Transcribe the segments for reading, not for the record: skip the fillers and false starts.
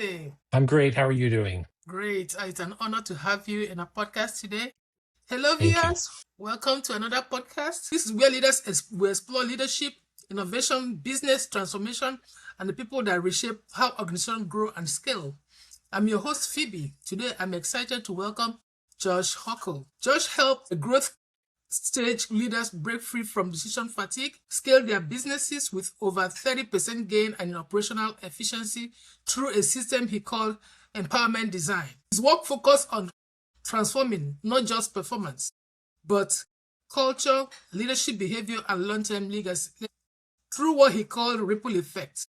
today? I'm great. How are you doing? Great. It's an honor to have you in our podcast today. Hello, Thank you. viewers. Welcome to another podcast. This is where will explore leadership, innovation, business transformation, and the people that reshape how organizations grow and scale. I'm your host, Phoebe. Today, I'm excited to welcome Josh Hoecherl. Josh helped a growth stage leaders break free from decision fatigue, scale their businesses with over 30% gain in operational efficiency through a system he called empowerment design. His work focused on transforming not just performance, but culture, leadership behavior, and long-term legacy through what he called ripple effect.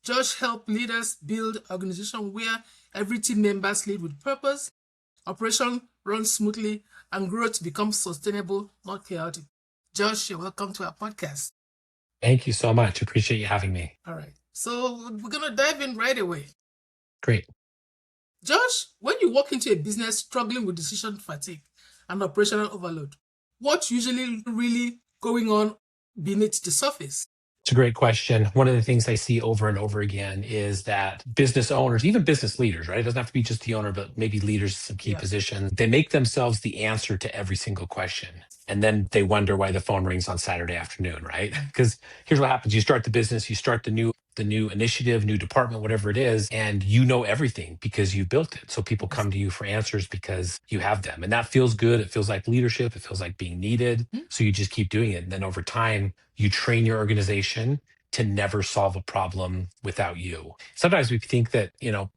Josh helped leaders build organizations where every team members lead with purpose, operation runs smoothly, and growth becomes sustainable, not chaotic. Josh, you're welcome to our podcast. Thank you so much. Appreciate you having me. All right. So we're going to dive in right away. Great. Josh, when you walk into a business struggling with decision fatigue and operational overload, what's usually really going on beneath the surface? It's a great question. One of the things I see over and over again is that business owners, even business leaders, right? It doesn't have to be just the owner, but maybe leaders in some key positions. They make themselves the answer to every single question. And then they wonder why the phone rings on Saturday afternoon, right? Because here's what happens. You start the business, you start the new initiative, new department, whatever it is, and you know everything because you built it. So people come to you for answers because you have them. And that feels good. It feels like leadership. It feels like being needed. So you just keep doing it. And then over time, you train your organization to never solve a problem without you. Sometimes we think that,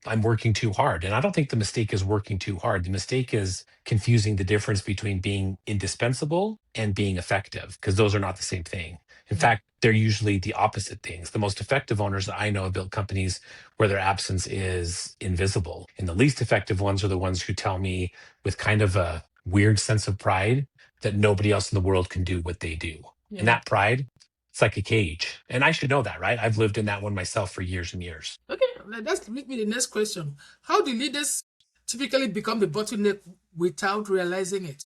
I'm working too hard. And I don't think the mistake is working too hard. The mistake is confusing the difference between being indispensable and being effective, because those are not the same thing. In fact, they're usually the opposite things. The most effective owners that I know have built companies where their absence is invisible. And the least effective ones are the ones who tell me with kind of a weird sense of pride that nobody else in the world can do what they do. Yeah. And that pride, it's like a cage. And I should know that, right? I've lived in that one myself for years and years. Okay, that's lead me to the next question. How do leaders typically become the bottleneck without realizing it?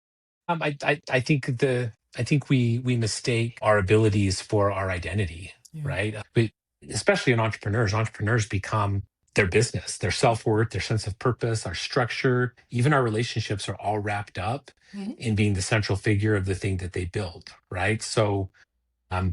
I think we mistake our abilities for our identity, right? But especially in entrepreneurs become their business, their self-worth, their sense of purpose, our structure, even our relationships are all wrapped up in being the central figure of the thing that they build, right? So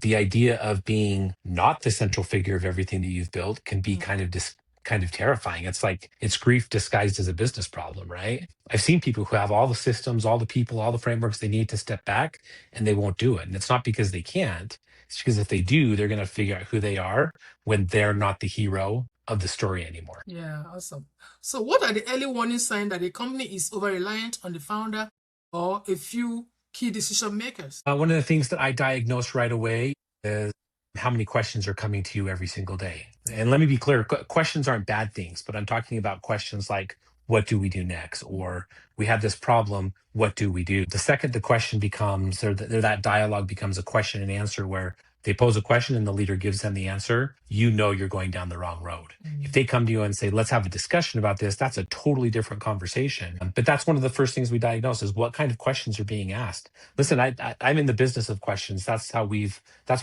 the idea of being not the central figure of everything that you've built can be kind of terrifying. It's like it's grief disguised as a business problem, right? I've seen people who have all the systems, all the people, all the frameworks they need to step back, and they won't do it. And it's not because they can't. It's because if they do, they're going to figure out who they are when they're not the hero of the story anymore. Yeah, awesome. So what are the early warning signs that a company is over-reliant on the founder or a few key decision makers? One of the things that I diagnose right away is how many questions are coming to you every single day. And let me be clear, questions aren't bad things, but I'm talking about questions like, what do we do next? Or we have this problem, what do we do? The second the question becomes, or that dialogue becomes a question and answer where they pose a question and the leader gives them the answer, you know you're going down the wrong road. If they come to you and say, let's have a discussion about this, that's a totally different conversation. But that's one of the first things we diagnose is what kind of questions are being asked. Listen, I'm in the business of questions. That's what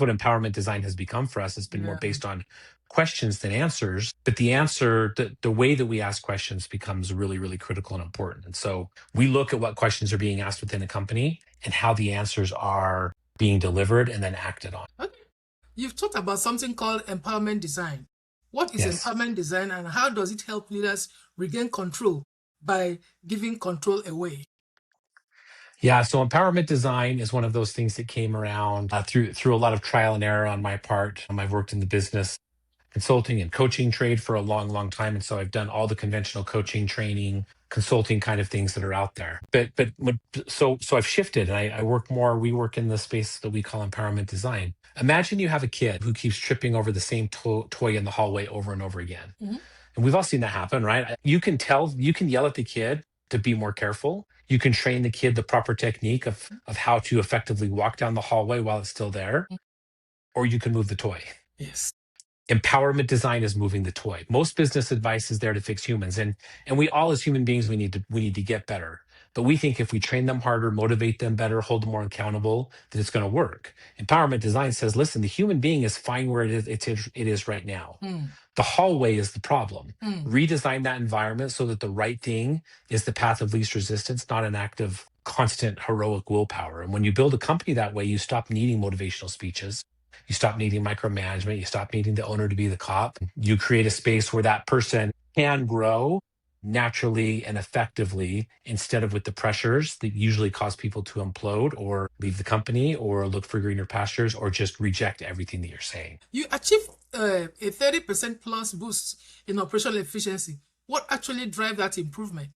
empowerment design has become for us. It's been more based on questions than answers, but the answer, the way that we ask questions becomes really, really critical and important. And so we look at what questions are being asked within a company and how the answers are being delivered and then acted on. Okay. You've talked about something called empowerment design. What is empowerment design and how does it help leaders regain control by giving control away? Yeah, so empowerment design is one of those things that came around through a lot of trial and error on my part. I've worked in the business consulting and coaching trade for a long, long time. And so I've done all the conventional coaching, training, consulting kind of things that are out there. So I've shifted and we work in the space that we call empowerment design. Imagine you have a kid who keeps tripping over the same toy in the hallway over and over again. And we've all seen that happen, right? You can yell at the kid to be more careful. You can train the kid the proper technique of how to effectively walk down the hallway while it's still there, or you can move the toy. Yes. Empowerment design is moving the toy. Most business advice is there to fix humans. And we all as human beings, we need to get better. But we think if we train them harder, motivate them better, hold them more accountable, that it's going to work. Empowerment design says, listen, the human being is fine where it is right now. The hallway is the problem. Mm. Redesign that environment so that the right thing is the path of least resistance, not an act of constant heroic willpower. And when you build a company that way, you stop needing motivational speeches. You stop needing micromanagement. You stop needing the owner to be the cop. You create a space where that person can grow naturally and effectively instead of with the pressures that usually cause people to implode or leave the company or look for greener pastures or just reject everything that you're saying. You achieved a 30% plus boost in operational efficiency. What actually drive that improvement?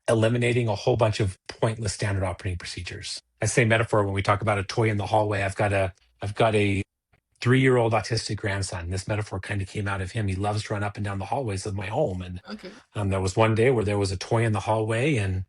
Eliminating a whole bunch of pointless standard operating procedures. I say metaphor when we talk about a toy in the hallway. I've got a 3-year-old autistic grandson. This metaphor kind of came out of him. He loves to run up and down the hallways of my home. And Okay. there was one day where there was a toy in the hallway and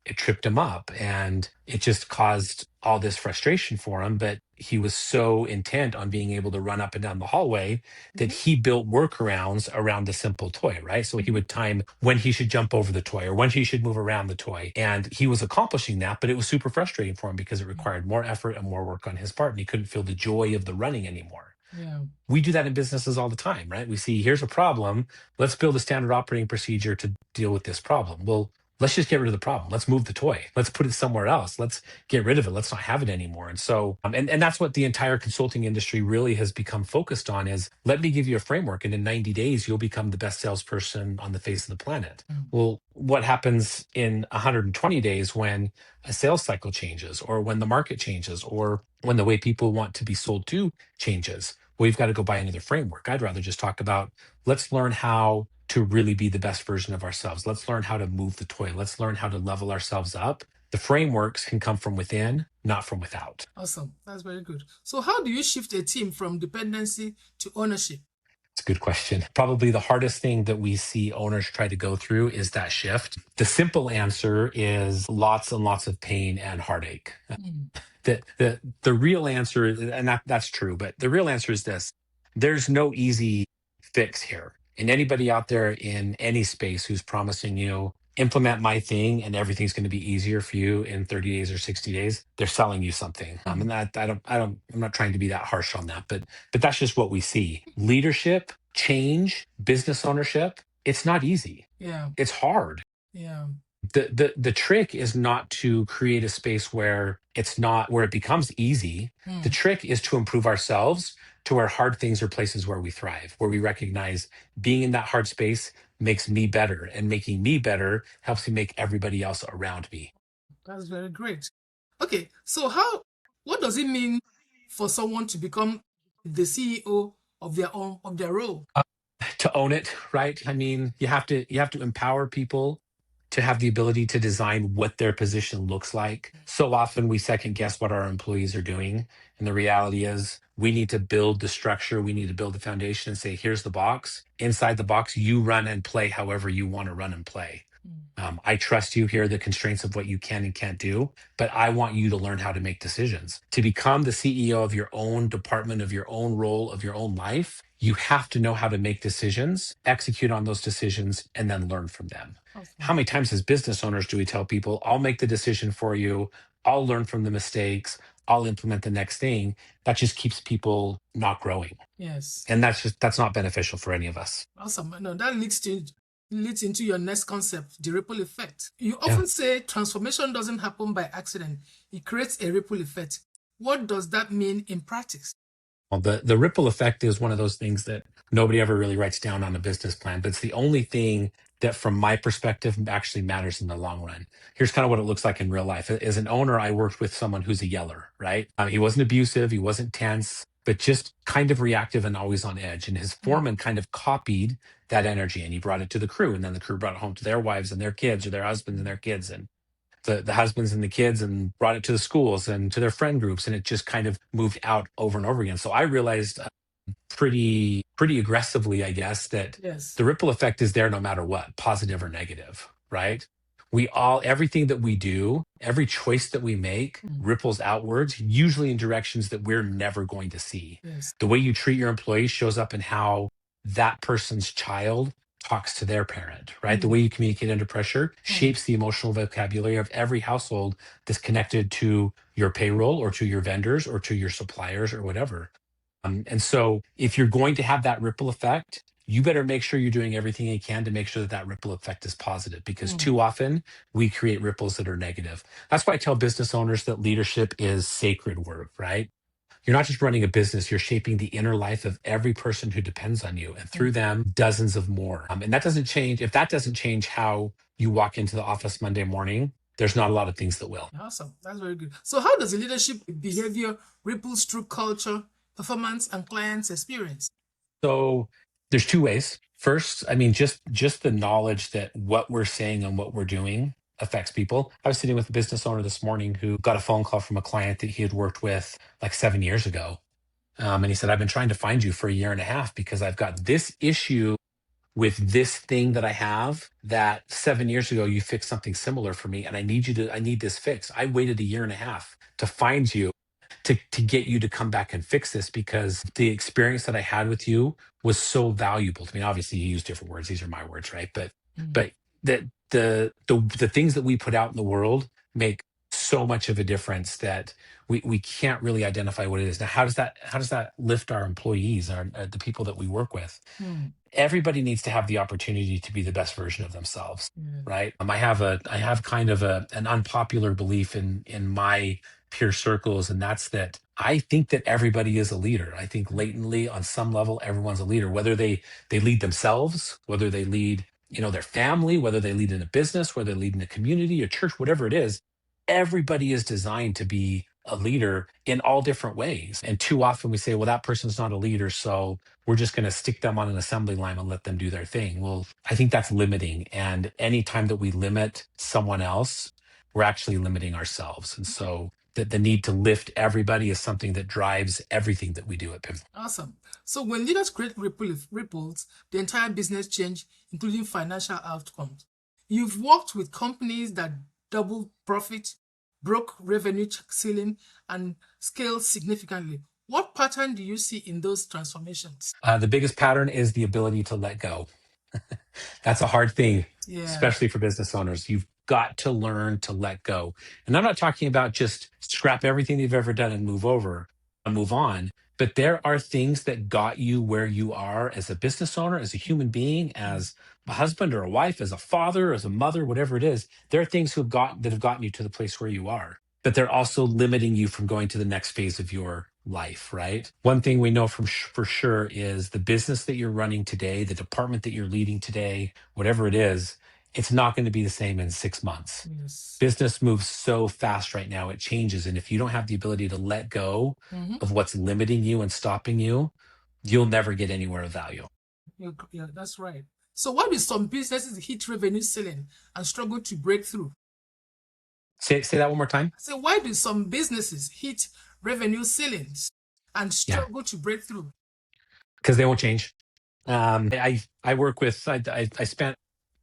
it tripped him up and it just caused all this frustration for him. But he was so intent on being able to run up and down the hallway that Mm-hmm. he built workarounds around the simple toy, right? So he Mm-hmm. would time when he should jump over the toy or when he should move around the toy. And he was accomplishing that, but it was super frustrating for him because it required more effort and more work on his part. And he couldn't feel the joy of the running anymore. Yeah. We do that in businesses all the time, right? We see here's a problem. Let's build a standard operating procedure to deal with this problem. Well, let's just get rid of the problem. Let's move the toy. Let's put it somewhere else. Let's get rid of it. Let's not have it anymore. And so, and that's what the entire consulting industry really has become focused on is let me give you a framework. And in 90 days, you'll become the best salesperson on the face of the planet. Mm. Well, what happens in 120 days when a sales cycle changes or when the market changes or when the way people want to be sold to changes? We've got to go by another framework. I'd rather just talk about let's learn how to really be the best version of ourselves. Let's learn how to move the toy. Let's learn how to level ourselves up. The frameworks can come from within, not from without. Awesome. That's very good. So, how do you shift a team from dependency to ownership? It's a good question. Probably the hardest thing that we see owners try to go through is that shift. The simple answer is lots and lots of pain and heartache. Mm. The real answer, and that's true, but the real answer is this: there's no easy fix here. And anybody out there in any space who's promising you implement my thing and everything's going to be easier for you in 30 days or 60 days, they're selling you something. Mm. And that I'm not trying to be that harsh on that, but that's just what we see. Leadership, change, business ownership, it's not easy. Yeah. It's hard. Yeah. The trick is not to create a space where it's not where it becomes easy. The Mm. trick is to improve ourselves to where hard things are places where we thrive, where we recognize being in that hard space makes me better, and making me better helps me make everybody else around me. That's very great. Okay. So, what does it mean for someone to become the CEO of their role? To own it, right? I mean, you have to empower people to have the ability to design what their position looks like. So often we second guess what our employees are doing. And the reality is we need to build the structure, we need to build the foundation and say, here's the box. Inside the box, you run and play however you want to run and play. Mm. I trust you. Here are the constraints of what you can and can't do, but I want you to learn how to make decisions. To become the CEO of your own department, of your own role, of your own life, you have to know how to make decisions, execute on those decisions, and then learn from them. How Awesome. many times as business owners do we tell people, I'll make the decision for you, I'll learn from the mistakes, I'll implement the next thing? That just keeps people not growing. Yes. And that's not beneficial for any of us. Awesome. No, that leads into your next concept, the ripple effect. You Yeah. often say transformation doesn't happen by accident. It creates a ripple effect. What does that mean in practice? Well, the ripple effect is one of those things that nobody ever really writes down on a business plan, but it's the only thing that, from my perspective, actually matters in the long run. Here's kind of what it looks like in real life. As an owner, I worked with someone who's a yeller, right? He wasn't abusive, he wasn't tense, but just kind of reactive and always on edge. And his Mm. foreman kind of copied that energy and he brought it to the crew. And then the crew brought it home to their wives and their kids or their husbands and their kids. And the husbands and the kids and brought it to the schools and to their friend groups, and it just kind of moved out over and over again. So I realized pretty aggressively, I guess, that Yes. the ripple effect is there no matter what, positive or negative, right? Everything that we do, every choice that we make Mm. ripples outwards, usually in directions that we're never going to see. Yes. The way you treat your employees shows up in how that person's child talks to their parent, right? The Mm. way you communicate under pressure Mm. shapes the emotional vocabulary of every household that's connected to your payroll or to your vendors or to your suppliers or whatever. And so if you're going to have that ripple effect, you better make sure you're doing everything you can to make sure that that ripple effect is positive, because too often we create ripples that are negative. That's why I tell business owners that leadership is sacred work, right? You're not just running a business, you're shaping the inner life of every person who depends on you, and through them, dozens of more. And that doesn't change. If that doesn't change how you walk into the office Monday morning, there's not a lot of things that will. Awesome. That's very good. So, how does the leadership behavior ripples through culture, performance, and clients' experience? So there's two ways. First, I mean, just the knowledge that what we're saying and what we're doing affects people. I was sitting with a business owner this morning who got a phone call from a client that he had worked with like 7 years ago. And he said, I've been trying to find you for a year and a half because I've got this issue with this thing that I have that 7 years ago you fixed something similar for me. And I need this fix. I waited a year and a half to find you to get you to come back and fix this because the experience that I had with you was so valuable to me. Obviously, you use different words; these are my words, right? But that the things that we put out in the world make so much of a difference that we can't really identify what it is. Now, how does that lift our employees, the people that we work with? Everybody needs to have the opportunity to be the best version of themselves, right? I have kind of an unpopular belief in my peer circles, and that's that I think that everybody is a leader. I think latently, on some level, everyone's a leader, whether they lead themselves, whether they lead their family, whether they lead in a business, whether they lead in a community, a church, whatever it is. Everybody is designed to be a leader in all different ways. And too often we say, well, that person's not a leader, so we're just going to stick them on an assembly line and let them do their thing. Well, I think that's limiting. And anytime that we limit someone else, we're actually limiting ourselves. And so the need to lift everybody is something that drives everything that we do at Pivot. Awesome. So when leaders create ripples, the entire business change, including financial outcomes. You've worked with companies that doubled profit, broke revenue ceiling, and scaled significantly. What pattern do you see in those transformations? The biggest pattern is the ability to let go. That's a hard thing, especially for business owners. You've got to learn to let go. And I'm not talking about just scrap everything you've ever done and move on. But there are things that got you where you are as a business owner, as a human being, as a husband or a wife, as a father, as a mother, whatever it is. There are things that have gotten you to the place where you are, but they're also limiting you from going to the next phase of your life, right? One thing we know for sure is the business that you're running today, the department that you're leading today, whatever it is, it's not going to be the same in 6 months. Business moves so fast right now, it changes. And if you don't have the ability to let go of what's limiting you and stopping you, you'll never get anywhere of value. Yeah, that's right. So why do some businesses hit revenue ceiling and struggle to break through? Say that one more time. So why do some businesses hit revenue ceilings and struggle to break through? Because they won't change. I work with, I spent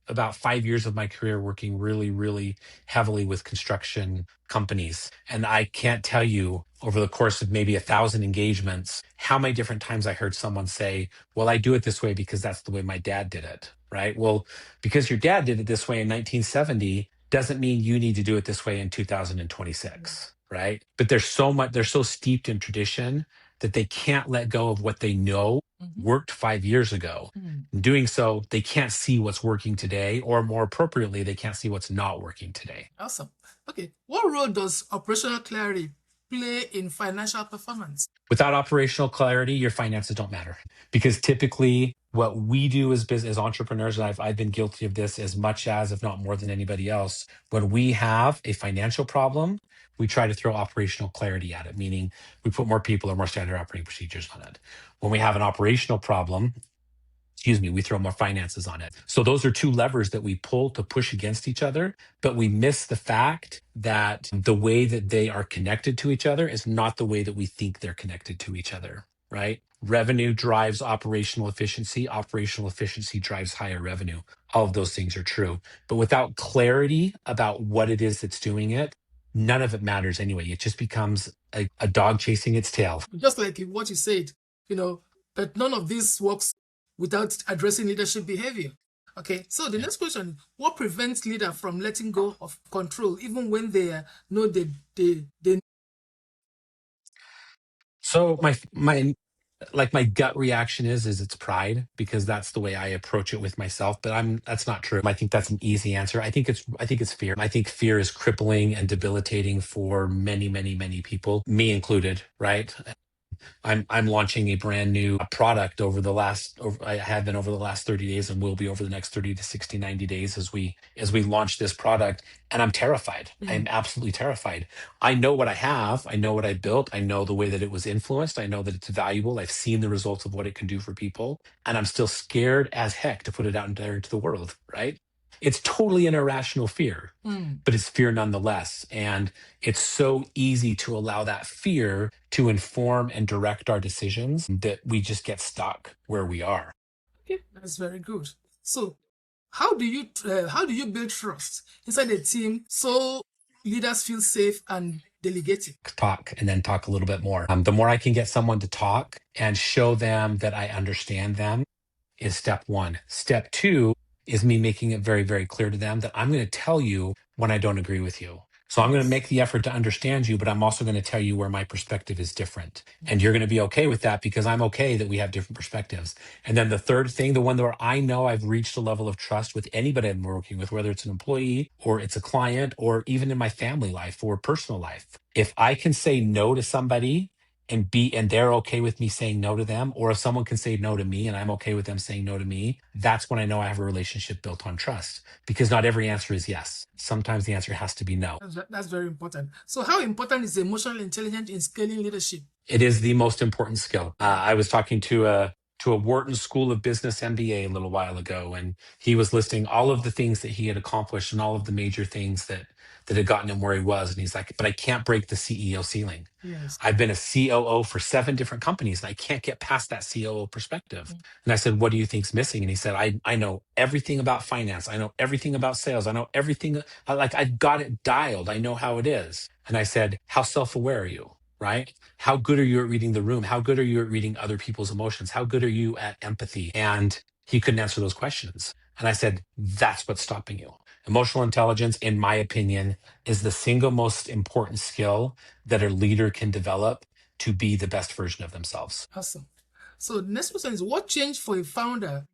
about 5 years of my career working really, really heavily with construction companies. And I can't tell you over the course of maybe 1,000 engagements, how many different times I heard someone say, well, I do it this way because that's the way my dad did it, right? Well, because your dad did it this way in 1970 doesn't mean you need to do it this way in 2026, right? But they're so steeped in tradition that they can't let go of what they know worked 5 years ago. In doing so, they can't see what's working today, or more appropriately, they can't see what's not working today. Awesome. Okay. What role does operational clarity play in financial performance? Without operational clarity, your finances don't matter. Because typically, what we do as business as entrepreneurs, and I've been guilty of this as much as, if not more than anybody else, when we have a financial problem, we try to throw operational clarity at it, meaning we put more people or more standard operating procedures on it. When we have an operational problem, we throw more finances on it. So those are two levers that we pull to push against each other, but we miss the fact that the way that they are connected to each other is not the way that we think they're connected to each other, right? Revenue drives operational efficiency. Operational efficiency drives higher revenue. All of those things are true. But without clarity about what it is that's doing it, none of it matters anyway. It just becomes a dog chasing its tail. Just like what you said, but none of this works without addressing leadership behavior. Okay, so the next question, what prevents leader from letting go of control even when they know they So Like my gut reaction is it's pride, because that's the way I approach it with myself. But that's not true. I think that's an easy answer. I think it's fear. I think fear is crippling and debilitating for many, many, many people, me included, right? I'm launching a brand new product I have been over the last 30 days and will be over the next 30 to 60, 90 days as we launch this product. And I'm terrified. I'm absolutely terrified. I know what I have. I know what I built. I know the way that it was influenced. I know that it's valuable. I've seen the results of what it can do for people. And I'm still scared as heck to put it out there into the world, right? It's totally an irrational fear, but it's fear nonetheless. And it's so easy to allow that fear to inform and direct our decisions that we just get stuck where we are. Okay, that's very good. So, how do you build trust inside a team so leaders feel safe and delegating? Talk and then talk a little bit more. The more I can get someone to talk and show them that I understand them is step one. Step two is me making it very, very clear to them that I'm going to tell you when I don't agree with you. So I'm going to make the effort to understand you, but I'm also going to tell you where my perspective is different. And you're going to be okay with that because I'm okay that we have different perspectives. And then the third thing, the one where I know I've reached a level of trust with anybody I'm working with, whether it's an employee or it's a client or even in my family life or personal life. If I can say no to somebody and they're okay with me saying no to them, or if someone can say no to me and I'm okay with them saying no to me, that's when I know I have a relationship built on trust, because not every answer is yes. Sometimes the answer has to be no. That's very important. So, how important is emotional intelligence in scaling leadership? It is the most important skill. I was talking to a Wharton School of Business MBA a little while ago, and he was listing all of the things that he had accomplished and all of the major things that had gotten him where he was. And he's like, but I can't break the CEO ceiling. Yes. I've been a COO for 7 different companies and I can't get past that COO perspective. And I said, what do you think's missing? And he said, I know everything about finance. I know everything about sales. I know everything. I've got it dialed. I know how it is. And I said, how self-aware are you? Right? How good are you at reading the room? How good are you at reading other people's emotions? How good are you at empathy? And he couldn't answer those questions. And I said, that's what's stopping you. Emotional intelligence, in my opinion, is the single most important skill that a leader can develop to be the best version of themselves. Awesome. So, the next question is, what changed for a founder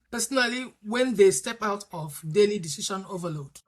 personally when they step out of daily decision overload?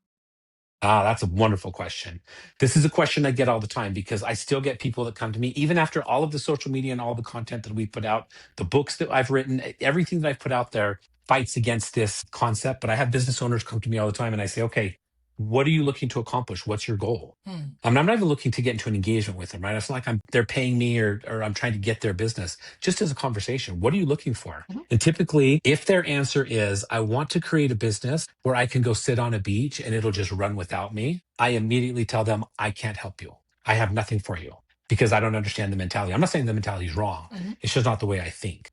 That's a wonderful question. This is a question I get all the time because I still get people that come to me, even after all of the social media and all the content that we put out, the books that I've written, everything that I've put out there fights against this concept. But I have business owners come to me all the time and I say, okay, what are you looking to accomplish? What's your goal? I'm not even looking to get into an engagement with them, right? It's not like they're paying me or I'm trying to get their business. Just as a conversation, what are you looking for? And typically, if their answer is, I want to create a business where I can go sit on a beach and it'll just run without me, I immediately tell them, I can't help you. I have nothing for you because I don't understand the mentality. I'm not saying the mentality is wrong. It's just not the way I think.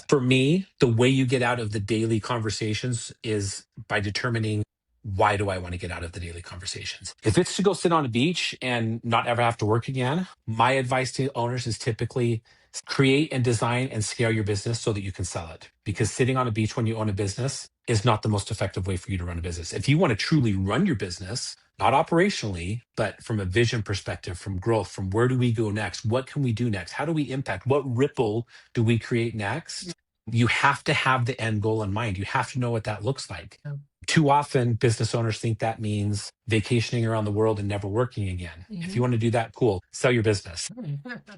For me, the way you get out of the daily conversations is by determining, why do I want to get out of the daily conversations? If it's to go sit on a beach and not ever have to work again, my advice to owners is typically create and design and scale your business so that you can sell it. Because sitting on a beach when you own a business is not the most effective way for you to run a business. If you want to truly run your business, not operationally, but from a vision perspective, from growth, from where do we go next? What can we do next? How do we impact? What ripple do we create next? You have to have the end goal in mind. You have to know what that looks like. Too often, business owners think that means vacationing around the world and never working again. If you want to do that, cool, sell your business.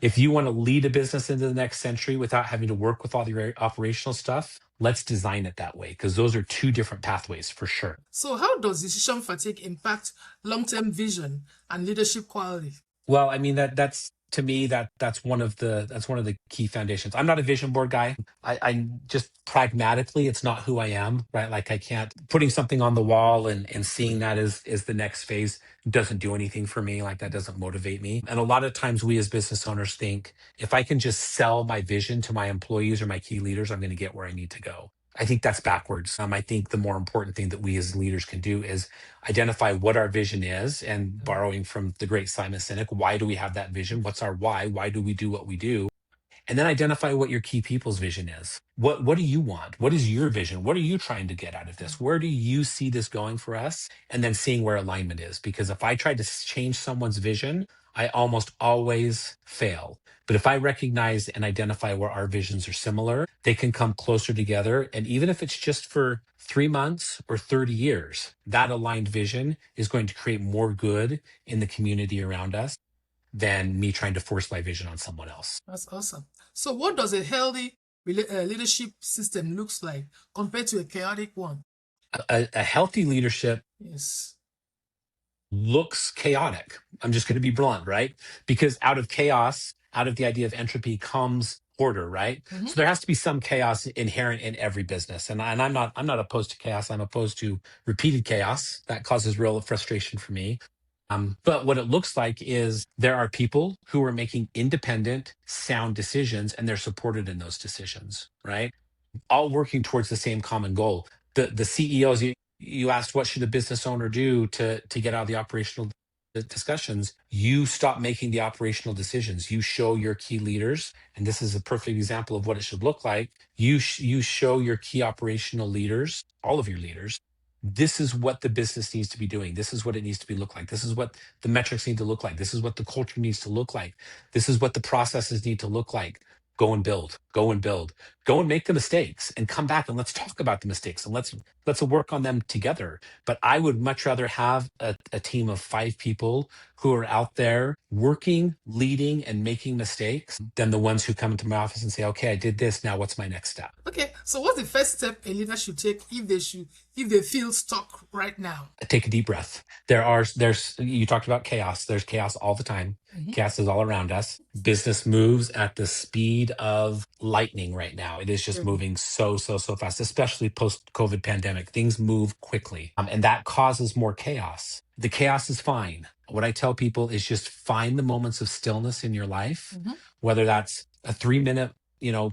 If you want to lead a business into the next century without having to work with all the operational stuff, let's design it that way, because those are 2 different pathways for sure. So, how does decision fatigue impact long-term vision and leadership quality? Well, I mean that's to me that's one of the key foundations. I'm not a vision board guy. I just pragmatically, it's not who I am, right? Like I can't putting something on the wall and seeing that as the next phase doesn't do anything for me. Like that doesn't motivate me. And a lot of times we as business owners think if I can just sell my vision to my employees or my key leaders, I'm going to get where I need to go. I think that's backwards. I think the more important thing that we as leaders can do is identify what our vision is, and borrowing from the great Simon Sinek, why do we have that vision? What's our why? Why do we do what we do? And then identify what your key people's vision is. What do you want? What is your vision? What are you trying to get out of this? Where do you see this going for us? And then seeing where alignment is. Because if I try to change someone's vision, I almost always fail. But if I recognize and identify where our visions are similar, they can come closer together. And even if it's just for 3 months or 30 years, that aligned vision is going to create more good in the community around us than me trying to force my vision on someone else. That's awesome. So, what does a healthy leadership system looks like compared to a chaotic one? A healthy leadership Yes. looks chaotic. I'm just going to be blunt, right? Because out of chaos, out of the idea of entropy comes order, right? Mm-hmm. So there has to be some chaos inherent in every business. And I'm not opposed to chaos. I'm opposed to repeated chaos. That causes real frustration for me. But what it looks like is there are people who are making independent, sound decisions, and they're supported in those decisions, right? All working towards the same common goal. The CEOs, you asked what should a business owner do to get out of the operational discussions. You stop making the operational decisions. You show your key leaders, and this is a perfect example of what it should look like. You show your key operational leaders, all of your leaders, this is what the business needs to be doing. This is what it needs to be look like. This is what the metrics need to look like. This is what the culture needs to look like. This is what the processes need to look like. Go and build. Go and build. Go and make the mistakes and come back and let's talk about the mistakes and let's work on them together. But I would much rather have a team of 5 people who are out there working, leading, and making mistakes than the ones who come into my office and say, okay, I did this. Now what's my next step? Okay. So, what's the first step a leader should take if they feel stuck right now? Take a deep breath. There's you talked about chaos. There's chaos all the time. Mm-hmm. Chaos is all around us. Business moves at the speed of lightning right now. It is just Really? moving so fast, especially post COVID pandemic. Things move quickly, and that causes more chaos. The chaos is fine. What I tell people is just find the moments of stillness in your life, Mm-hmm. whether that's a 3 minute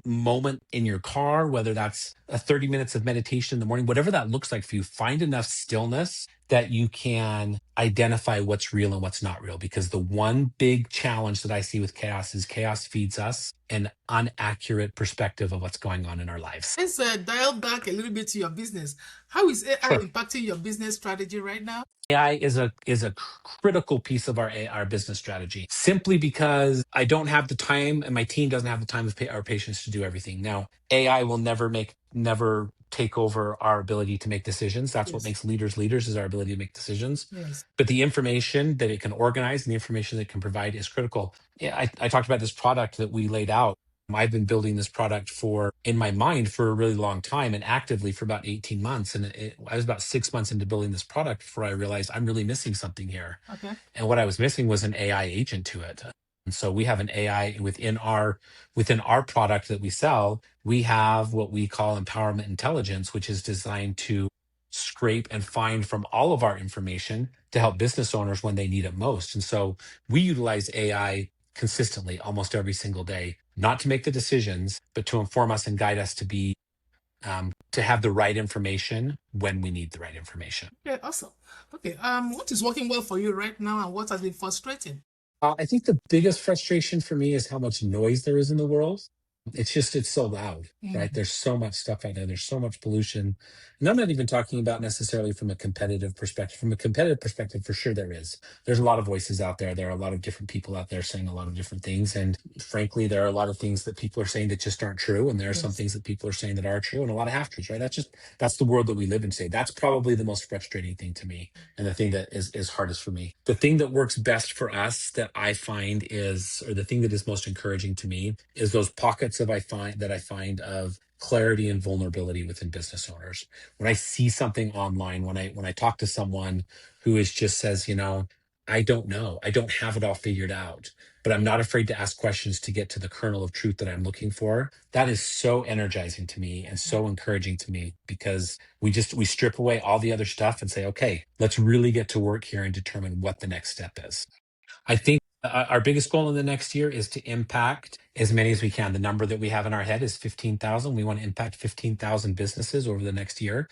moment in your car, whether that's a 30 minutes of meditation in the morning, whatever that looks like for you, find enough stillness that you can identify what's real and what's not real. Because the one big challenge that I see with chaos is chaos feeds us an inaccurate perspective of what's going on in our lives. Let's dial back a little bit to your business. How is AI Sure. impacting your business strategy right now? AI is a critical piece of our business strategy, simply because I don't have the time and my team doesn't have the time of our patients to do everything. Now, AI will never take over our ability to make decisions. That's what Yes. makes leaders leaders, is our ability to make decisions. Yes. But the information that it can organize and the information that it can provide is critical. Yeah, I talked about this product that we laid out. I've been building this product in my mind for a really long time and actively for about 18 months. And I was about 6 months into building this product before I realized I'm really missing something here. Okay. And what I was missing was an AI agent to it. And so we have an AI within our product that we sell. We have what we call empowerment intelligence, which is designed to scrape and find from all of our information to help business owners when they need it most. And so we utilize AI consistently almost every single day, not to make the decisions, but to inform us and guide us to have the right information when we need the right information. Okay, awesome. Okay, what is working well for you right now and what has been frustrating? I think the biggest frustration for me is how much noise there is in the world. It's so loud, right? Mm. There's so much stuff out there. There's so much pollution. And I'm not even talking about necessarily from a competitive perspective. From a competitive perspective, for sure there is. There's a lot of voices out there. There are a lot of different people out there saying a lot of different things. And frankly, there are a lot of things that people are saying that just aren't true. And there are some Yes. things that people are saying that are true and a lot of half truths, right? That's the world that we live in today. That's probably the most frustrating thing to me and the thing that is hardest for me. The thing that works best for us that I find or the thing that is most encouraging to me is those pockets that I find of clarity and vulnerability within business owners. When I see something online, when I talk to someone who just says, I don't know, I don't have it all figured out, but I'm not afraid to ask questions to get to the kernel of truth that I'm looking for. That is so energizing to me and so encouraging to me, because we strip away all the other stuff and say, okay, let's really get to work here and determine what the next step is. I think our biggest goal in the next year is to impact as many as we can. The number that we have in our head is 15,000. We want to impact 15,000 businesses over the next year.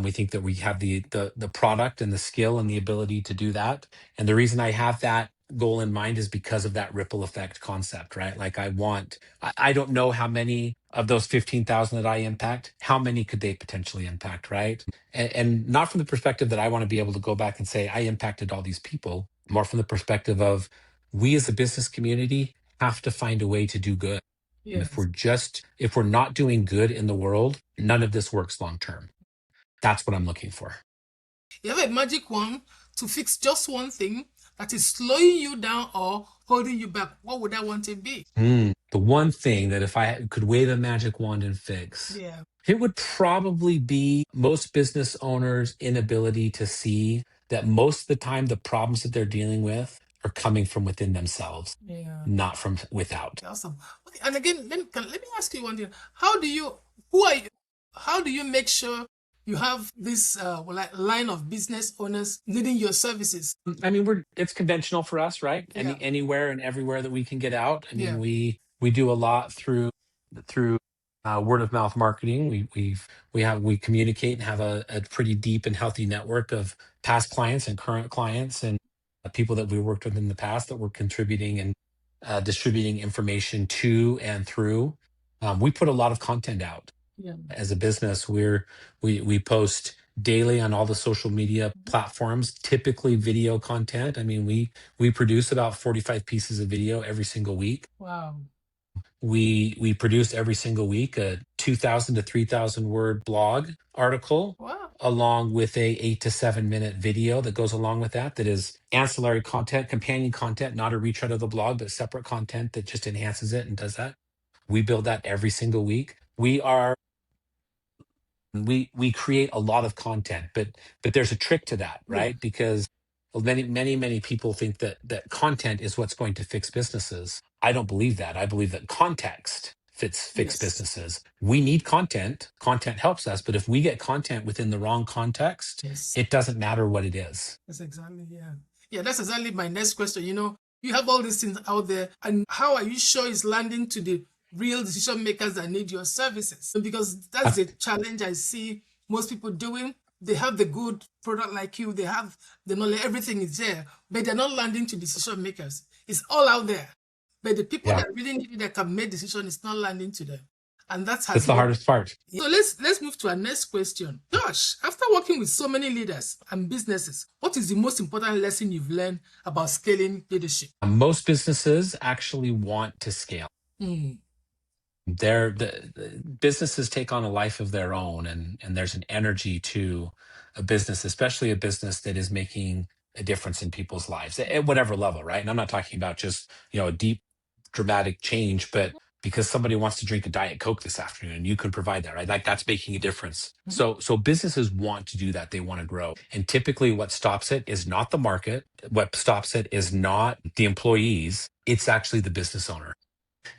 We think that we have the product and the skill and the ability to do that. And the reason I have that goal in mind is because of that ripple effect concept, right? Like I don't know how many of those 15,000 that I impact, how many could they potentially impact, right? And not from the perspective that I want to be able to go back and say, I impacted all these people, more from the perspective of we as a business community have to find a way to do good. And Yes. if we're not doing good in the world, none of this works long term. That's what I'm looking for. You have a magic wand to fix just one thing that is slowing you down or holding you back. What would that one thing be? The one thing that if I could wave a magic wand and fix, Yeah. it would probably be most business owners' inability to see that most of the time the problems that they're dealing with are coming from within themselves, Yeah. not from without. Awesome. Okay. And again, let me ask you one thing. How do you, who are you, how do you make sure you have this like line of business owners needing your services? I mean, it's conventional for us, right? Yeah. Anywhere and everywhere that we can get out. I mean, Yeah. we do a lot through word of mouth marketing. We communicate and have a pretty deep and healthy network of past clients and current clients and people that we worked with in the past that were contributing and distributing information to and through. We put a lot of content out Yeah. as a business. We post daily on all the social media platforms, typically video content. I mean, we produce about 45 pieces of video every single week. Wow. We produce every single week a 2,000 to 3,000 word blog article, Wow. along with a 8 to 7 minute video that goes along with that is ancillary content, companion content, not a retread of the blog, but separate content that just enhances it and does that. We build that every single week. We create a lot of content, but there's a trick to that, Yeah. right? Because many people think that content is what's going to fix businesses. I don't believe that. I believe that context fix Yes. businesses. We need content. Content helps us, but if we get content within the wrong context, Yes. it doesn't matter what it is. That's exactly, yeah. Yeah, that's exactly my next question. You have all these things out there, and how are you sure it's landing to the real decision makers that need your services? Because that's the challenge I see most people doing. They have the good product like you, they have the knowledge, everything is there, but they're not landing to decision makers. It's all out there. But the people Yeah, that really need it that can make decisions is not landing to them. And that that's has the been. hardest part. So let's move to our next question. Josh, after working with so many leaders and businesses, what is the most important lesson you've learned about scaling leadership? Most businesses actually want to scale. Mm. The businesses take on a life of their own, and there's an energy to a business, especially a business that is making a difference in people's lives at whatever level, right? And I'm not talking about just a deep dramatic change, but because somebody wants to drink a Diet Coke this afternoon and you can provide that, right? Like that's making a difference. So businesses want to do that. They want to grow. And typically what stops it is not the market. What stops it is not the employees. It's actually the business owner.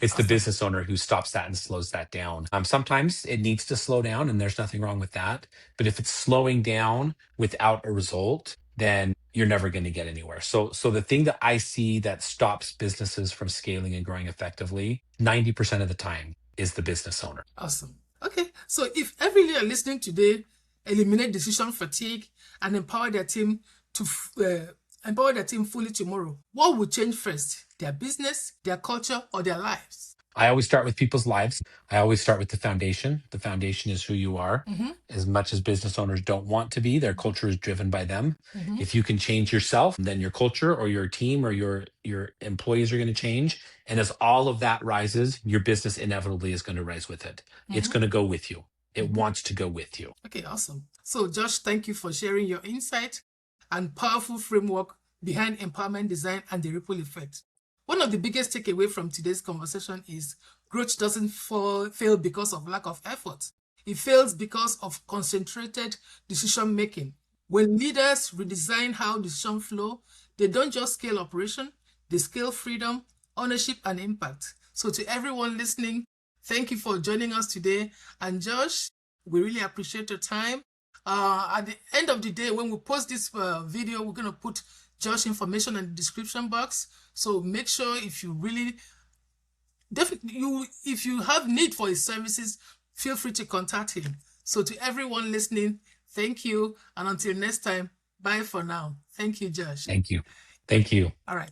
It's the Awesome. business owner who stops that and slows that down. Sometimes it needs to slow down, and there's nothing wrong with that. But if it's slowing down without a result, then you're never going to get anywhere. So the thing that I see that stops businesses from scaling and growing effectively, 90% of the time, is the business owner. Awesome. Okay, so if every leader listening today eliminate decision fatigue and empower their team fully tomorrow, what would change first? Their business, their culture, or their lives? I always start with people's lives. I always start with the foundation. The foundation is who you are. As much as business owners don't want to be, their culture is driven by them. If you can change yourself, then your culture or your team or your employees are going to change. And as all of that rises, your business inevitably is going to rise with it. It's going to go with you. It wants to go with you. Okay, awesome. So Josh, thank you for sharing your insight and powerful framework behind empowerment design and the ripple effect. One of the biggest takeaway from today's conversation is growth doesn't fail because of lack of effort. It fails because of concentrated decision making. When leaders redesign how decision flow, they don't just scale operation, they scale freedom, ownership, and impact. So to everyone listening, thank you for joining us today. And Josh, we really appreciate your time. At the end of the day, when we post this video, we're going to put Josh information in the description box. So make sure if you really, if you have need for his services, feel free to contact him. So to everyone listening, thank you. And until next time, bye for now. Thank you, Josh. Thank you. Thank you. All right.